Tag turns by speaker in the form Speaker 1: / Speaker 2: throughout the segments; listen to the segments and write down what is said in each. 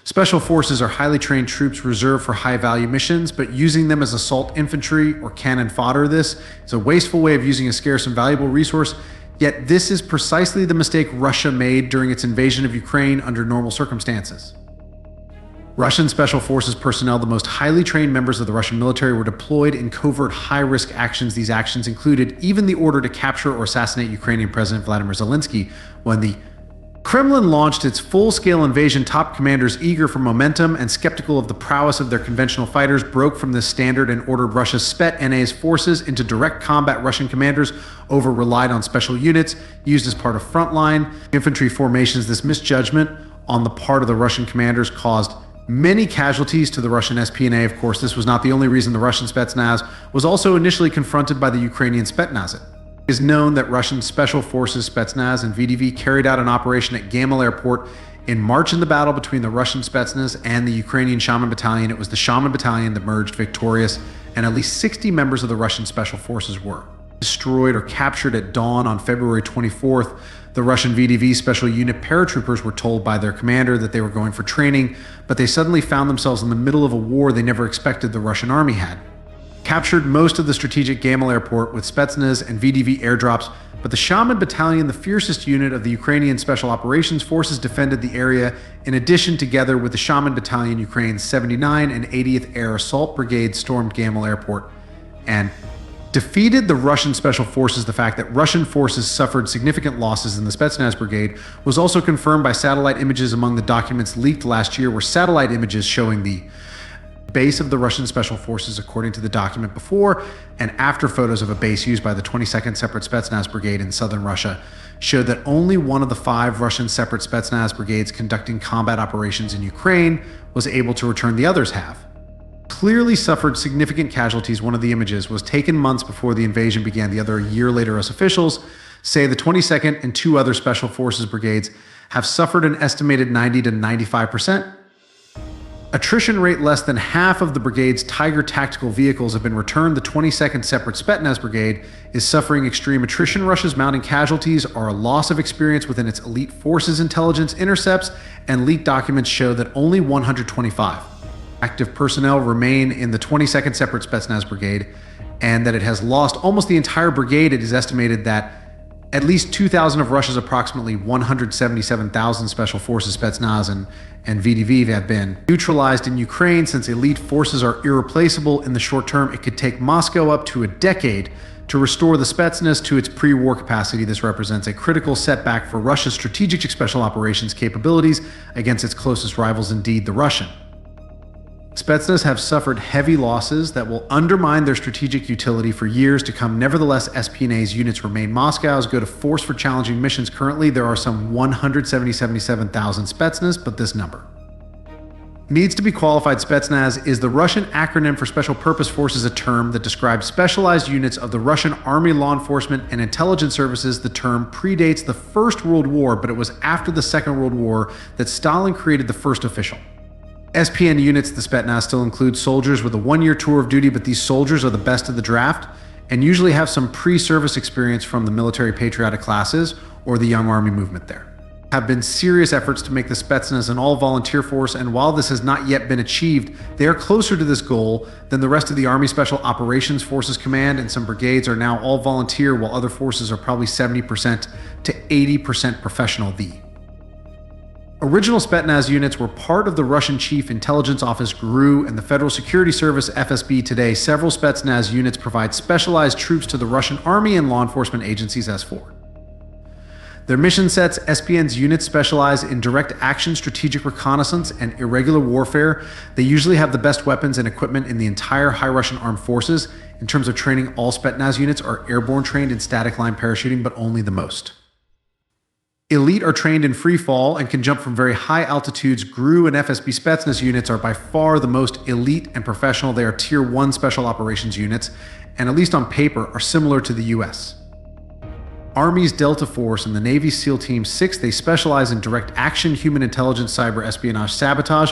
Speaker 1: Special forces are highly trained troops reserved for high-value missions, but using them as assault infantry or cannon fodder, this is a wasteful way of using a scarce and valuable resource. Yet this is precisely the mistake Russia made during its invasion of Ukraine under normal circumstances. Russian Special Forces personnel, the most highly trained members of the Russian military, were deployed in covert high-risk actions. These actions included even the order to capture or assassinate Ukrainian President Vladimir Zelensky. When the Kremlin launched its full-scale invasion, top commanders eager for momentum and skeptical of the prowess of their conventional fighters broke from this standard and ordered Russia's Spetsnaz forces into direct combat. Russian commanders over-relied on special units used as part of frontline infantry formations. This misjudgment on the part of the Russian commanders caused many casualties to the Russian SPNA. Of course, this was not the only reason the Russian Spetsnaz was also initially confronted by the Ukrainian Spetsnaz. It is known that Russian Special Forces Spetsnaz and VDV carried out an operation at Gamil Airport in March in the battle between the Russian Spetsnaz and the Ukrainian Shaman Battalion. It was the Shaman Battalion that emerged victorious, and at least 60 members of the Russian Special Forces were destroyed or captured at dawn on February 24th. The Russian VDV special unit paratroopers were told by their commander that they were going for training, but they suddenly found themselves in the middle of a war they never expected the Russian army had. Captured most of the strategic Gamil airport with Spetsnaz and VDV airdrops, but the Shaman Battalion, the fiercest unit of the Ukrainian Special Operations Forces, defended the area. In addition, together with the Shaman Battalion, Ukraine's 79 and 80th Air Assault Brigade stormed Gamil Airport and defeated the Russian Special Forces. The fact that Russian forces suffered significant losses in the Spetsnaz brigade was also confirmed by satellite images. Among the documents leaked last year were satellite images showing the base of the Russian Special Forces, according to the document. Before and after photos of a base used by the 22nd Separate Spetsnaz Brigade in southern Russia showed that only one of the 5 Russian Separate Spetsnaz brigades conducting combat operations in Ukraine was able to return. The others have clearly suffered significant casualties. One of the images was taken months before the invasion began, the other a year later, as officials say the 22nd and 2 other Special Forces brigades have suffered an estimated 90 to 95% attrition rate. Less than half of the brigade's Tiger tactical vehicles have been returned. The 22nd Separate Spetsnaz Brigade is suffering extreme attrition. Russia's mounting casualties are a loss of experience within its elite forces. Intelligence intercepts and leaked documents show that only 125 active personnel remain in the 22nd Separate Spetsnaz Brigade, and that it has lost almost the entire brigade. It is estimated that at least 2,000 of Russia's approximately 177,000 Special Forces Spetsnaz and VDV have been neutralized in Ukraine. Since elite forces are irreplaceable in the short term, it could take Moscow up to a decade to restore the Spetsnaz to its pre-war capacity. This represents a critical setback for Russia's strategic special operations capabilities against its closest rivals, indeed the Russian Spetsnaz have suffered heavy losses that will undermine their strategic utility for years to come. Nevertheless, SPNA's units remain. Moscow's go to force for challenging missions. Currently, there are some 177,000 Spetsnaz, but this number needs to be qualified. Spetsnaz is the Russian acronym for Special Purpose Forces, a term that describes specialized units of the Russian Army, law enforcement, and intelligence services. The term predates the First World War, but it was after the Second World War that Stalin created the first official SPN units. The Spetsnaz still includes soldiers with a 1-year tour of duty, but these soldiers are the best of the draft and usually have some pre-service experience from the military patriotic classes or the young army movement. There have been serious efforts to make the Spetsnaz an all-volunteer force, and while this has not yet been achieved, they are closer to this goal than the rest of the Army Special Operations Forces Command, and some brigades are now all volunteer, while other forces are probably 70% to 80% professional. The original Spetsnaz units were part of the Russian Chief Intelligence Office GRU and the Federal Security Service FSB. Today, several Spetsnaz units provide specialized troops to the Russian Army and law enforcement agencies as for their mission sets. SPN's units specialize in direct action, strategic reconnaissance, and irregular warfare. They usually have the best weapons and equipment in the entire high Russian armed forces. In terms of training, all Spetsnaz units are airborne trained in static line parachuting, but only the most elite are trained in free fall and can jump from very high altitudes. GRU and FSB Spetsnaz units are by far the most elite and professional. They are Tier 1 special operations units, and at least on paper, are similar to the US Army's Delta Force and the Navy SEAL Team 6. They specialize in direct action, human intelligence, cyber espionage, sabotage,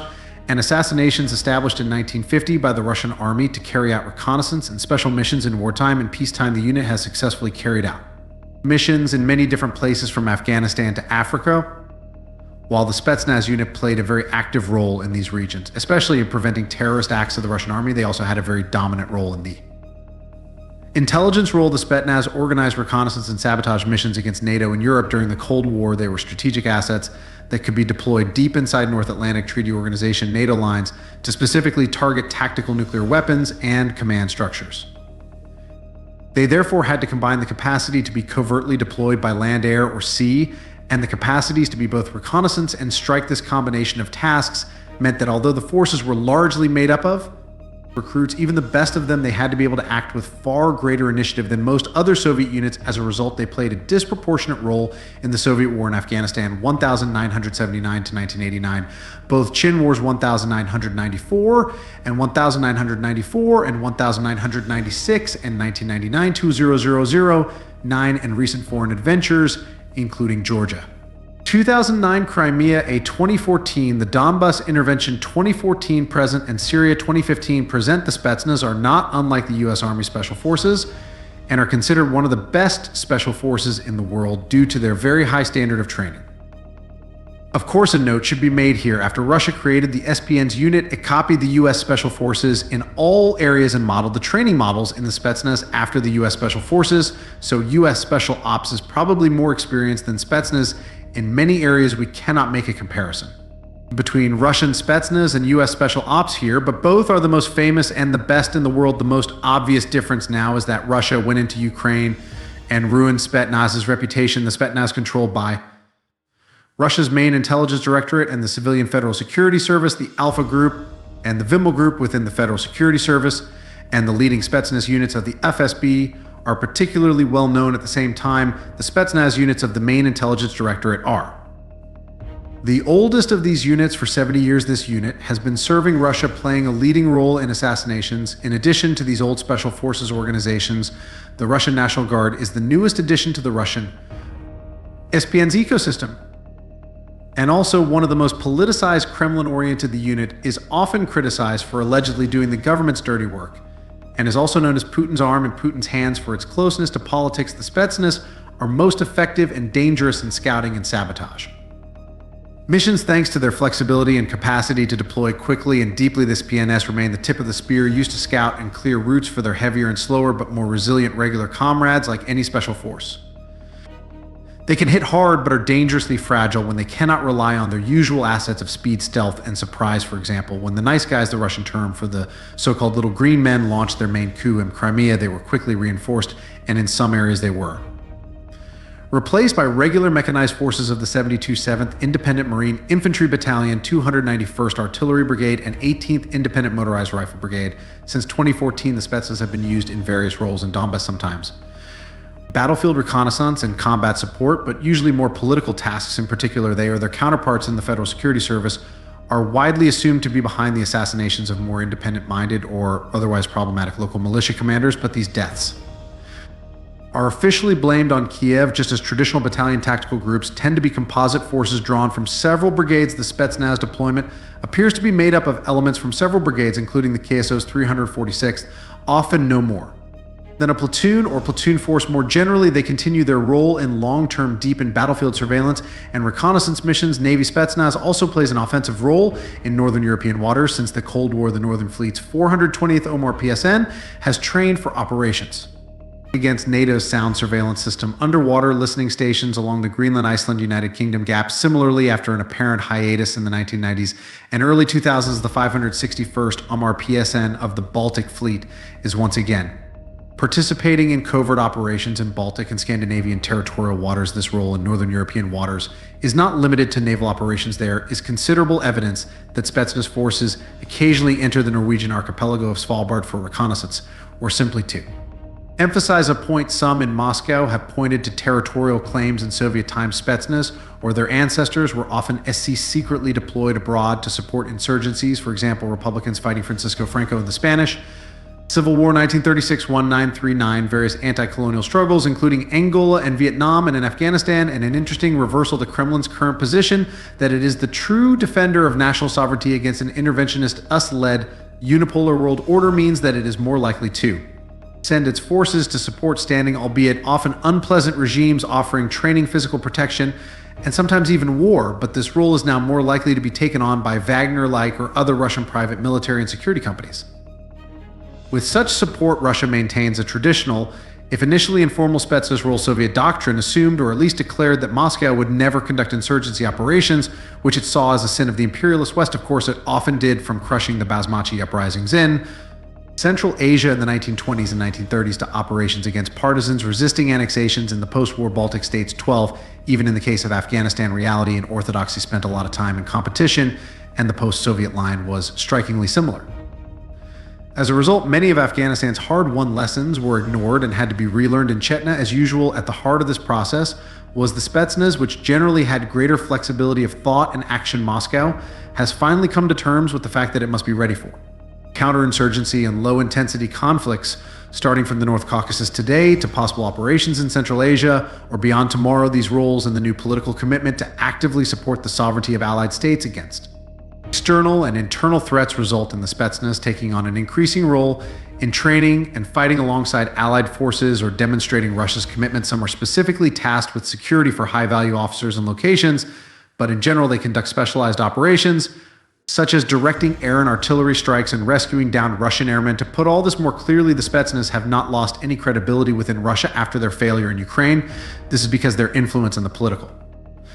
Speaker 1: and assassinations. Established in 1950 by the Russian Army to carry out reconnaissance and special missions in wartime and peacetime, the unit has successfully carried out missions in many different places from Afghanistan to Africa. while the Spetsnaz unit played a very active role in these regions, especially in preventing terrorist acts of the Russian army. They also had a very dominant role in the intelligence role. The Spetsnaz organized reconnaissance and sabotage missions against NATO and Europe during the Cold War. They were strategic assets that could be deployed deep inside North Atlantic Treaty Organization NATO lines to specifically target tactical nuclear weapons and command structures. They therefore had to combine the capacity to be covertly deployed by land, air, or sea, and the capacities to be both reconnaissance and strike. This combination of tasks meant that although the forces were largely made up of recruits, even the best of them, they had to be able to act with far greater initiative than most other Soviet units. As a result, they played a disproportionate role in the Soviet war in Afghanistan, 1979 to 1989. Both Chin Wars 1994 and 1994 and 1996 and 1999, 2009, and recent foreign adventures, including Georgia. 2009 Crimea, a 2014, the Donbas intervention 2014 present, and Syria 2015 present. The Spetsnaz are not unlike the U.S. Army Special Forces and are considered one of the best special forces in the world due to their very high standard of training. Of course, a note should be made here. After Russia created the SPN's unit, it copied the U.S. Special Forces in all areas and modeled the training models in the Spetsnaz after the U.S. Special Forces, so U.S. Special Ops is probably more experienced than Spetsnaz. In many areas, we cannot make a comparison between Russian Spetsnaz and U.S. Special Ops here, but both are the most famous and the best in the world. The most obvious difference now is that Russia went into Ukraine and ruined Spetsnaz's reputation. The Spetsnaz controlled by Russia's main intelligence directorate and the Civilian Federal Security Service, the Alpha Group and the Vimmel Group within the Federal Security Service, and the leading Spetsnaz units of the FSB are particularly well known. At the same time, the Spetsnaz units of the main intelligence directorate are. The oldest of these units, for 70 years, this unit has been serving Russia, playing a leading role in assassinations. In addition to these old special forces organizations, the Russian National Guard is the newest addition to the Russian SPN's ecosystem. And also one of the most politicized, Kremlin-oriented. The unit is often criticized for allegedly doing the government's dirty work, and is also known as Putin's arm and Putin's hands for its closeness to politics. The Spetsnaz are most effective and dangerous in scouting and sabotage missions. Thanks to their flexibility and capacity to deploy quickly and deeply, the SPNS remain the tip of the spear, used to scout and clear routes for their heavier and slower but more resilient regular comrades like any special force. They can hit hard but are dangerously fragile when they cannot rely on their usual assets of speed, stealth, and surprise. For example, when the nice guys, the Russian term for the so-called little green men, launched their main coup in Crimea, they were quickly reinforced, and in some areas they were replaced by regular mechanized forces of the 72 7th Independent Marine Infantry Battalion, 291st Artillery Brigade, and 18th Independent Motorized Rifle Brigade. Since 2014, the Spetsnaz have been used in various roles in Donbas, sometimes battlefield reconnaissance and combat support, but usually more political tasks. In particular, they or their counterparts in the Federal Security Service are widely assumed to be behind the assassinations of more independent-minded or otherwise problematic local militia commanders, but these deaths are officially blamed on Kiev, just as traditional battalion tactical groups tend to be composite forces drawn from several brigades. The Spetsnaz deployment appears to be made up of elements from several brigades, including the KSO's 346th, often no more than a platoon or platoon force. More generally, they continue their role in long-term, deepened battlefield surveillance and reconnaissance missions. Navy Spetsnaz also plays an offensive role in Northern European waters. Since the Cold War, the Northern Fleet's 420th OMAR PSN has trained for operations against NATO's sound surveillance system, underwater listening stations along the Greenland, Iceland, United Kingdom gap. Similarly, after an apparent hiatus in the 1990s and early 2000s, the 561st OMAR PSN of the Baltic Fleet is once again participating in covert operations in Baltic and Scandinavian territorial waters. This role in Northern European waters is not limited to naval operations. There is considerable evidence that Spetsnaz forces occasionally enter the Norwegian archipelago of Svalbard for reconnaissance, or simply to emphasize a point some in Moscow have pointed to territorial claims in Soviet times. Spetsnaz or their ancestors were often SC secretly deployed abroad to support insurgencies. For example, Republicans fighting Francisco Franco in the Spanish Civil War 1936-1939, various anti-colonial struggles, including Angola and Vietnam, and in Afghanistan, and an interesting reversal to Kremlin's current position that it is the true defender of national sovereignty against an interventionist, US-led unipolar world order means that it is more likely to send its forces to support standing, albeit often unpleasant regimes offering training, physical protection, and sometimes even war, but this role is now more likely to be taken on by Wagner-like or other Russian private military and security companies. With such support, Russia maintains a traditional, if initially informal Spetsnaz role Soviet doctrine assumed or at least declared that Moscow would never conduct insurgency operations, which it saw as a sin of the imperialist West. Of course, it often did, from crushing the Basmachi uprisings in Central Asia in the 1920s and 1930s to operations against partisans resisting annexations in the post-war Baltic states. 12, even in the case of Afghanistan, reality and orthodoxy spent a lot of time in competition, and the post-Soviet line was strikingly similar. As a result, many of Afghanistan's hard-won lessons were ignored and had to be relearned in Chechnya. As usual, at the heart of this process was the Spetsnaz, which generally had greater flexibility of thought and action. Moscow has finally come to terms with the fact that it must be ready for counterinsurgency and low-intensity conflicts, starting from the North Caucasus today to possible operations in Central Asia or beyond tomorrow. These roles and the new political commitment to actively support the sovereignty of allied states against external and internal threats result in the Spetsnaz taking on an increasing role in training and fighting alongside allied forces or demonstrating Russia's commitment. Some are specifically tasked with security for high-value officers and locations, but in general they conduct specialized operations, such as directing air and artillery strikes and rescuing downed Russian airmen. To put all this more clearly, the Spetsnaz have not lost any credibility within Russia after their failure in Ukraine. This is because their influence in the political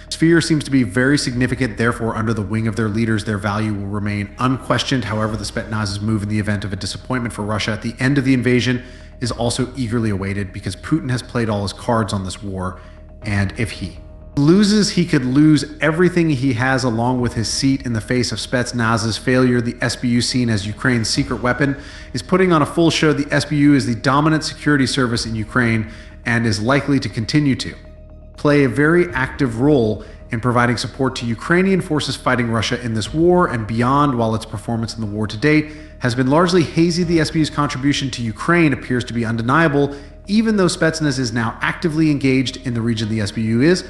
Speaker 1: sphere seems to be very significant. Therefore, under the wing of their leaders, their value will remain unquestioned. However, the Spetsnaz's move in the event of a disappointment for Russia at the end of the invasion is also eagerly awaited, because Putin has played all his cards on this war, and if he loses, he could lose everything he has, along with his seat. In the face of Spetsnaz's failure, the SBU, seen as Ukraine's secret weapon, is putting on a full show. The SBU is the dominant security service in Ukraine and is likely to continue to play a very active role in providing support to Ukrainian forces fighting Russia in this war and beyond. While its performance in the war to date has been largely hazy, the SBU's contribution to Ukraine appears to be undeniable. Even though Spetsnaz is now actively engaged in the region the SBU is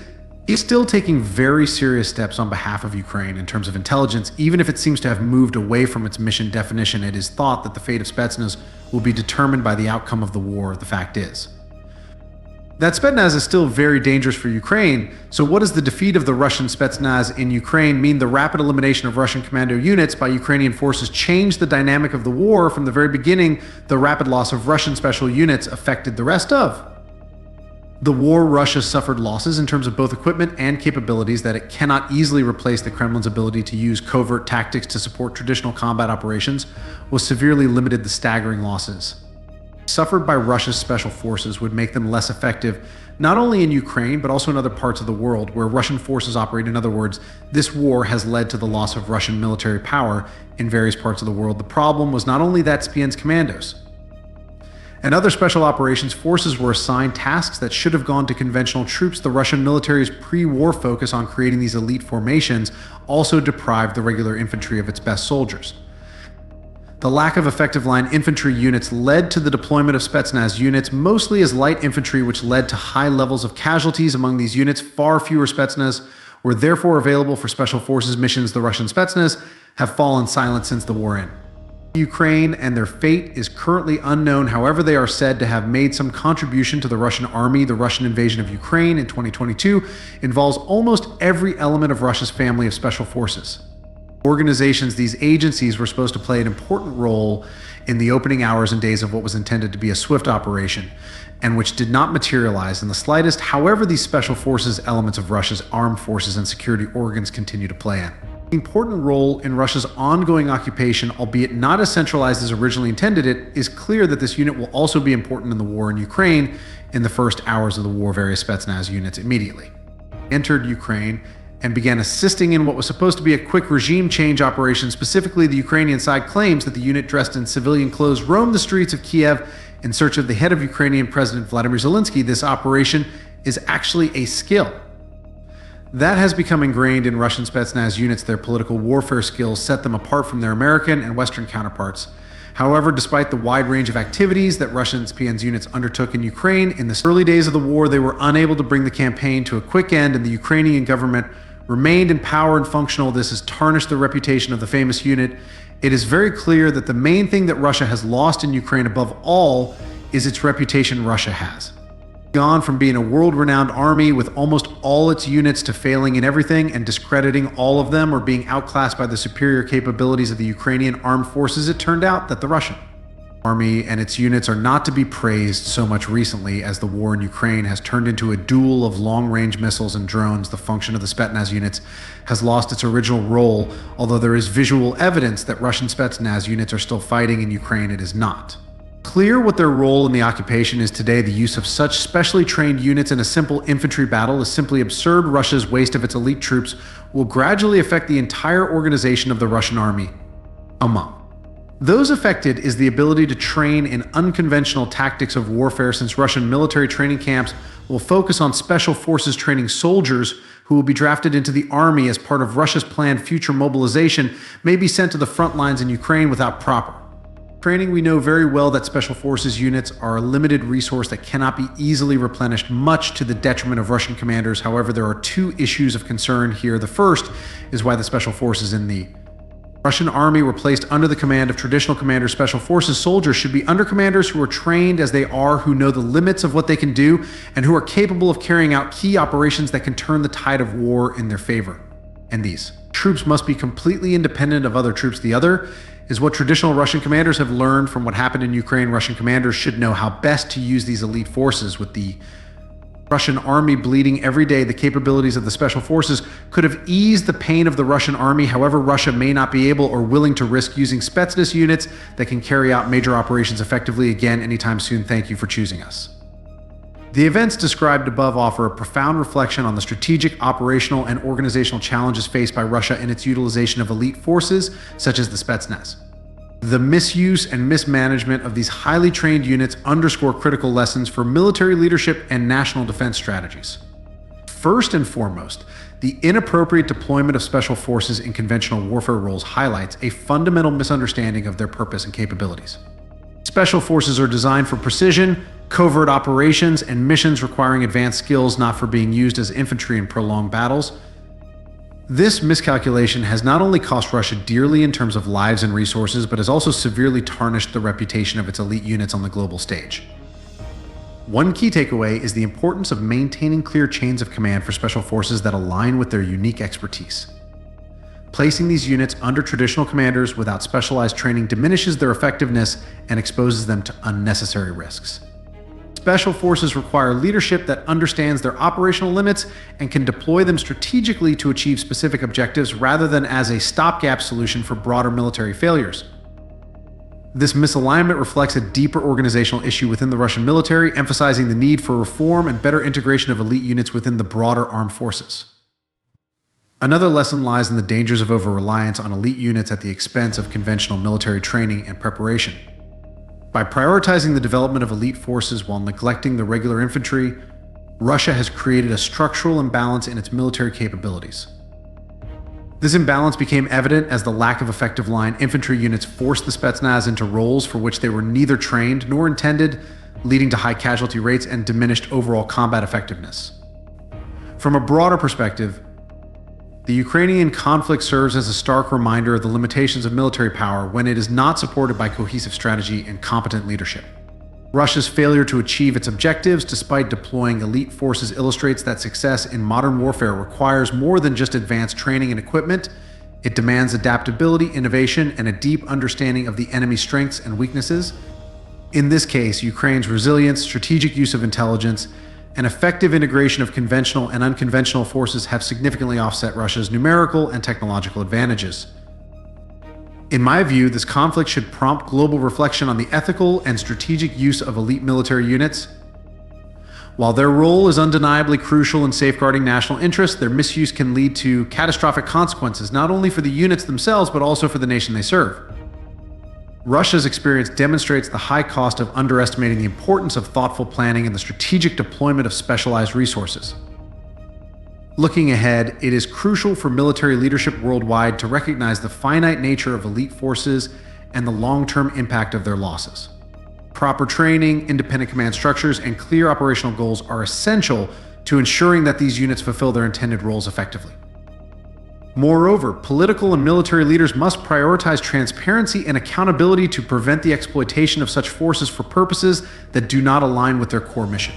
Speaker 1: still taking very serious steps on behalf of Ukraine in terms of intelligence. Even if it seems to have moved away from its mission definition, it is thought that the fate of Spetsnaz will be determined by the outcome of the war. The fact is that Spetsnaz is still very dangerous for Ukraine. So what does the defeat of the Russian Spetsnaz in Ukraine mean? The rapid elimination of Russian commando units by Ukrainian forces changed the dynamic of the war. From the very beginning, the rapid loss of Russian special units affected the rest of the war. Russia suffered losses in terms of both equipment and capabilities that it cannot easily replace. The Kremlin's ability to use covert tactics to support traditional combat operations was severely limited. The staggering losses suffered by Russia's special forces would make them less effective, not only in Ukraine, but also in other parts of the world where Russian forces operate. In other words, this war has led to the loss of Russian military power in various parts of the world. The problem was not only that Spetsnaz commandos and other special operations forces were assigned tasks that should have gone to conventional troops. The Russian military's pre-war focus on creating these elite formations also deprived the regular infantry of its best soldiers. The lack of effective line infantry units led to the deployment of Spetsnaz units, mostly as light infantry, which led to high levels of casualties among these units. Far fewer Spetsnaz were therefore available for special forces missions. The Russian Spetsnaz have fallen silent since the war ended. Ukraine, and their fate is currently unknown. However, they are said to have made some contribution to the Russian army. The Russian invasion of Ukraine in 2022 involves almost every element of Russia's family of special forces organizations. These agencies were supposed to play an important role in the opening hours and days of what was intended to be a swift operation, and which did not materialize in the slightest. However, these special forces elements of Russia's armed forces and security organs continue to play an important role in Russia's ongoing occupation, albeit not as centralized as originally intended. It is clear that this unit will also be important in the war in Ukraine. In the first hours of the war, various Spetsnaz units immediately entered Ukraine and began assisting in what was supposed to be a quick regime change operation. Specifically, the Ukrainian side claims that the unit, dressed in civilian clothes, roamed the streets of Kiev in search of the head of Ukrainian President Vladimir Zelensky. This operation is actually a skill that has become ingrained in Russian Spetsnaz units. Their political warfare skills set them apart from their American and Western counterparts. However, despite the wide range of activities that Russian Spetsnaz units undertook in Ukraine in the early days of the war, they were unable to bring the campaign to a quick end, and the Ukrainian government remained in power and functional. This has tarnished the reputation of the famous unit. It is very clear that the main thing that Russia has lost in Ukraine above all is its reputation. Russia has gone from being a world-renowned army with almost all its units to failing in everything and discrediting all of them or being outclassed by the superior capabilities of the Ukrainian armed forces, it turned out that the Russian army and its units are not to be praised so much recently as the war in Ukraine has turned into a duel of long-range missiles and drones. The function of the Spetsnaz units has lost its original role. Although there is visual evidence that Russian Spetsnaz units are still fighting in Ukraine, it is not clear what their role in the occupation is today. The use of such specially trained units in a simple infantry battle is simply absurd. Russia's waste of its elite troops will gradually affect the entire organization of the Russian army. Among those affected is the ability to train in unconventional tactics of warfare, since Russian military training camps will focus on special forces training soldiers who will be drafted into the army as part of Russia's planned future mobilization, may be sent to the front lines in Ukraine without proper training. We know very well that special forces units are a limited resource that cannot be easily replenished, much to the detriment of Russian commanders. However, there are two issues of concern here. The first is why the special forces in the Russian army were placed under the command of traditional commanders. Special forces soldiers should be under commanders who are trained as they are, who know the limits of what they can do, and who are capable of carrying out key operations that can turn the tide of war in their favor. And these troops must be completely independent of other troops. The other is what traditional Russian commanders have learned from what happened in Ukraine. Russian commanders should know how best to use these elite forces. With the Russian army bleeding every day, the capabilities of the special forces could have eased the pain of the Russian army. However, Russia may not be able or willing to risk using Spetsnaz units that can carry out major operations effectively again anytime soon. Thank you for choosing us. The events described above offer a profound reflection on the strategic, operational, and organizational challenges faced by Russia in its utilization of elite forces such as the Spetsnaz. The misuse and mismanagement of these highly trained units underscore critical lessons for military leadership and national defense strategies. First and foremost, the inappropriate deployment of special forces in conventional warfare roles highlights a fundamental misunderstanding of their purpose and capabilities. Special forces are designed for precision, covert operations, and missions requiring advanced skills, not for being used as infantry in prolonged battles. This miscalculation has not only cost Russia dearly in terms of lives and resources, but has also severely tarnished the reputation of its elite units on the global stage. One key takeaway is the importance of maintaining clear chains of command for special forces that align with their unique expertise. Placing these units under traditional commanders without specialized training diminishes their effectiveness and exposes them to unnecessary risks. Special forces require leadership that understands their operational limits and can deploy them strategically to achieve specific objectives rather than as a stopgap solution for broader military failures. This misalignment reflects a deeper organizational issue within the Russian military, emphasizing the need for reform and better integration of elite units within the broader armed forces. Another lesson lies in the dangers of over-reliance on elite units at the expense of conventional military training and preparation. By prioritizing the development of elite forces while neglecting the regular infantry, Russia has created a structural imbalance in its military capabilities. This imbalance became evident as the lack of effective line infantry units forced the Spetsnaz into roles for which they were neither trained nor intended, leading to high casualty rates and diminished overall combat effectiveness. From a broader perspective, the Ukrainian conflict serves as a stark reminder of the limitations of military power when it is not supported by cohesive strategy and competent leadership. Russia's failure to achieve its objectives despite deploying elite forces illustrates that success in modern warfare requires more than just advanced training and equipment. It demands adaptability, innovation, and a deep understanding of the enemy's strengths and weaknesses. In this case, Ukraine's resilience, strategic use of intelligence, and effective integration of conventional and unconventional forces have significantly offset Russia's numerical and technological advantages. In my view, this conflict should prompt global reflection on the ethical and strategic use of elite military units. While their role is undeniably crucial in safeguarding national interests, their misuse can lead to catastrophic consequences, not only for the units themselves, but also for the nation they serve. Russia's experience demonstrates the high cost of underestimating the importance of thoughtful planning and the strategic deployment of specialized resources. Looking ahead, it is crucial for military leadership worldwide to recognize the finite nature of elite forces and the long-term impact of their losses. Proper training, independent command structures, and clear operational goals are essential to ensuring that these units fulfill their intended roles effectively. Moreover, political and military leaders must prioritize transparency and accountability to prevent the exploitation of such forces for purposes that do not align with their core mission.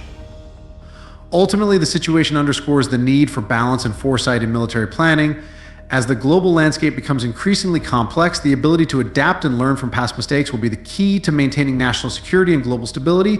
Speaker 1: Ultimately, the situation underscores the need for balance and foresight in military planning. As the global landscape becomes increasingly complex, the ability to adapt and learn from past mistakes will be the key to maintaining national security and global stability.